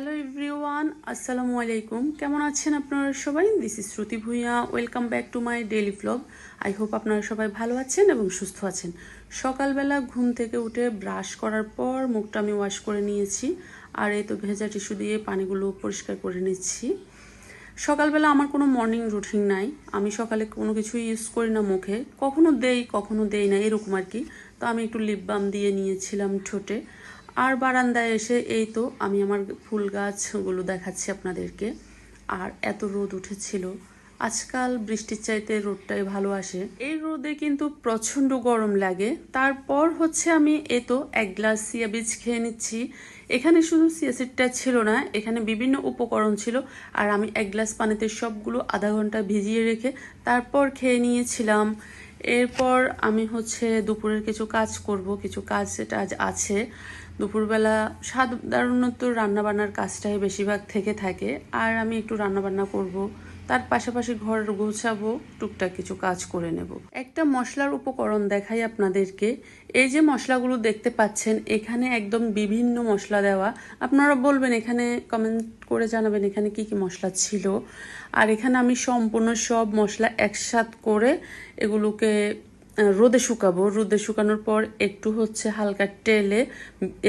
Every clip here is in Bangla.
হ্যালো এভরিওয়ান, আসসালামু আলাইকুম। কেমন আছেন আপনারা সবাই? This is Shruti Bhuiyan. Welcome back to my daily vlog. I hope আপনারা সবাই ভালো আছেন এবং সুস্থ আছেন। সকালবেলা ঘুম থেকে উঠে ব্রাশ করার পর মুখটা আমি ওয়াশ করে নিয়েছি, আর এই তো ভেজা টিস্যু দিয়ে পানিগুলো পরিষ্কার করে নিচ্ছি। সকালবেলা আমার কোনো মর্নিং রুটিন নাই, আমি সকালে কোনো কিছু ইউজ করি না মুখে, কখনো দেই না, এরকম আর কি। তো আমি একটু লিপ বাম দিয়ে নিয়েছিলাম ঠোঁটে। আর বারান্দায় এসে এই তো আমি আমার ফুল গাছগুলো দেখাচ্ছি আপনাদেরকে। আর এত রোদ উঠেছিল, আজকাল বৃষ্টির চাইতে রোদটাই ভালো আসে। এই রোদে কিন্তু প্রচণ্ড গরম লাগে। তারপর হচ্ছে আমি এই তো এক গ্লাস চিয়া বীজ খেয়ে নিচ্ছি। এখানে শুধু চিয়া সিডটা ছিল না, এখানে বিভিন্ন উপকরণ ছিল। আর আমি এক গ্লাস পানিতে সবগুলো আধা ঘন্টা ভিজিয়ে রেখে তারপর খেয়ে নিয়েছিলাম। এরপর আমি হচ্ছে দুপুরের কিছু কাজ করব, কিছু কাজ সেটা আজ আছে। দুপুরবেলা সাধারণত রান্নাবান্নার কাজটাই বেশিরভাগ থেকে থাকে, আর আমি একটু রান্নাবান্না করব, তার পাশাপাশি ঘর গোছাবো, টুকটাক কিছু কাজ করে নেব। একটা মশলার উপকরণ দেখাই আপনাদেরকে। এই যে মশলাগুলো দেখতে পাচ্ছেন, এখানে একদম বিভিন্ন মশলা দেওয়া। আপনারা বলবেন, এখানে কমেন্ট করে জানাবেন এখানে কি কি মশলা ছিল। আর এখানে আমি সম্পূর্ণ সব মশলা একসাথ করে এগুলোকে রোদে শুকাবো। রোদে শুকানোর পর একটু হচ্ছে হালকা তেলে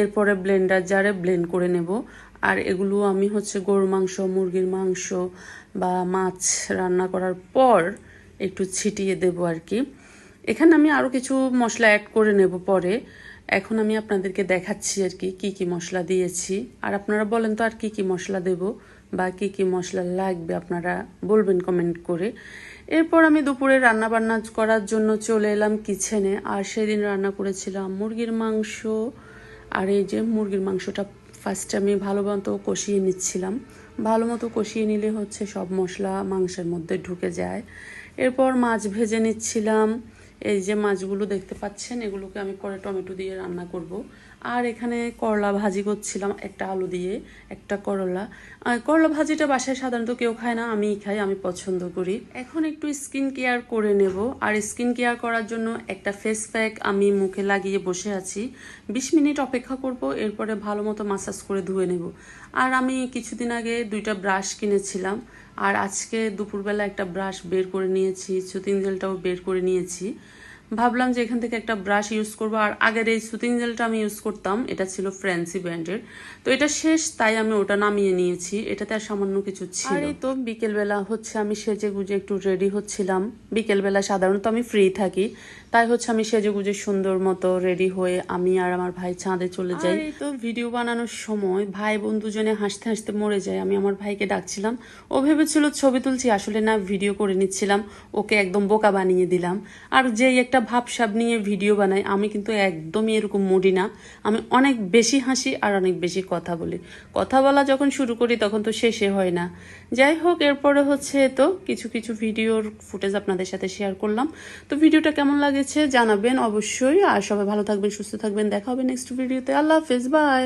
এরপরে ব্লেন্ডার জারে ব্লেন্ড করে নেব। আর এগুলো আমি হচ্ছে গরুর মাংস, মুরগির মাংস বা মাছ রান্না করার পর একটু ছিটিয়ে দেব আর কি। এখানে আমি আরও কিছু মশলা অ্যাড করে নেব পরে। এখন আমি আপনাদেরকে দেখাচ্ছি আর কি কি কি মশলা দিয়েছি। আর আপনারা বলেন তো আর কি কি মশলা দেব বা কি কি মশলা লাগবে, আপনারা বলবেন কমেন্ট করে। এরপর আমি দুপুরে রান্না বান্না করার জন্য চলে এলাম কিচেনে। আর সেদিন রান্না করেছিলাম মুরগির মাংস। আর এই যে মুরগির মাংসটা ফার্স্টে আমি ভালো মতো কষিয়ে নিচ্ছিলাম। ভালো মতো কষিয়ে নিলে হচ্ছে সব মশলা মাংসের মধ্যে ঢুকে যায়। এরপর মাছ ভেজে নিচ্ছিলাম। এই যে মাছগুলো দেখতে পাচ্ছেন, এগুলোকে আমি পরে টমেটো দিয়ে রান্না করব। আর এখানে করলা ভাজি করছিলাম, একটা আলু দিয়ে, একটা করলা। করলা ভাজিটা বাসায় সাধারণত কেউ খায় না, আমিই খাই, আমি পছন্দ করি। এখন একটু স্কিন কেয়ার করে নেব। আর স্কিন কেয়ার করার জন্য একটা ফেস প্যাক আমি মুখে লাগিয়ে বসে আছি। 20 মিনিট অপেক্ষা করব, এরপরে ভালো মতো মাসাজ করে ধুয়ে নেব। আর আমি কিছুদিন আগে 2টা ব্রাশ কিনেছিলাম, আর আজকে দুপুরবেলা একটা ব্রাশ বের করে নিয়েছি, সুতিং জেলটাও বের করে নিয়েছি। ভাবলাম যে এখান থেকে একটা ব্রাশ ইউজ করবো। আর আগের এই সুতিং জেলটা আমি ইউজ করতাম, এটা ছিল ফ্যান্সি ব্র্যান্ডের। তো এটা শেষ, তাই আমি ওটা নামিয়ে নিয়েছি। এটাতে আর সামান্য কিছু ছিল। আর এই তো বিকেলবেলা হচ্ছে আমি সেজে গুজে একটু রেডি হচ্ছিলাম। বিকেলবেলা সাধারণত আমি ফ্রি থাকি, তাই হচ্ছে আমি সেজে গুজে সুন্দর মতো রেডি হয়ে আমি আর আমার ভাই ছাদে চলে যাই। এই তো ভিডিও বানানোর সময় ভাই বোন দুজনে হাসতে হাসতে মরে যায়। আমি আমার ভাইকে ডাকছিলাম, ও ভেবেছিল ছবি তুলছি, আসলে না, ভিডিও করে নিচ্ছিলাম। ওকে একদম বোকা বানিয়ে দিলাম। আর যেই একটা ভাবসাব নিয়ে ভিডিও বানাই, আমি কিন্তু একদমই এরকম মুডি না। আমি অনেক বেশি হাসি আর অনেক বেশি কথা বলি। কথা বলা যখন শুরু করি তখন তো শেষে হয় না। যাই হোক, এরপরে হচ্ছে তো কিছু কিছু ভিডিওর ফুটেজ আপনাদের সাথে শেয়ার করলাম। তো ভিডিওটা কেমন লাগেছে জানাবেন অবশ্যই। আর সবাই ভালো থাকবেন, সুস্থ থাকবেন। দেখা হবে নেক্সট ভিডিওতে। আল্লাহ হাফেজ, বাই।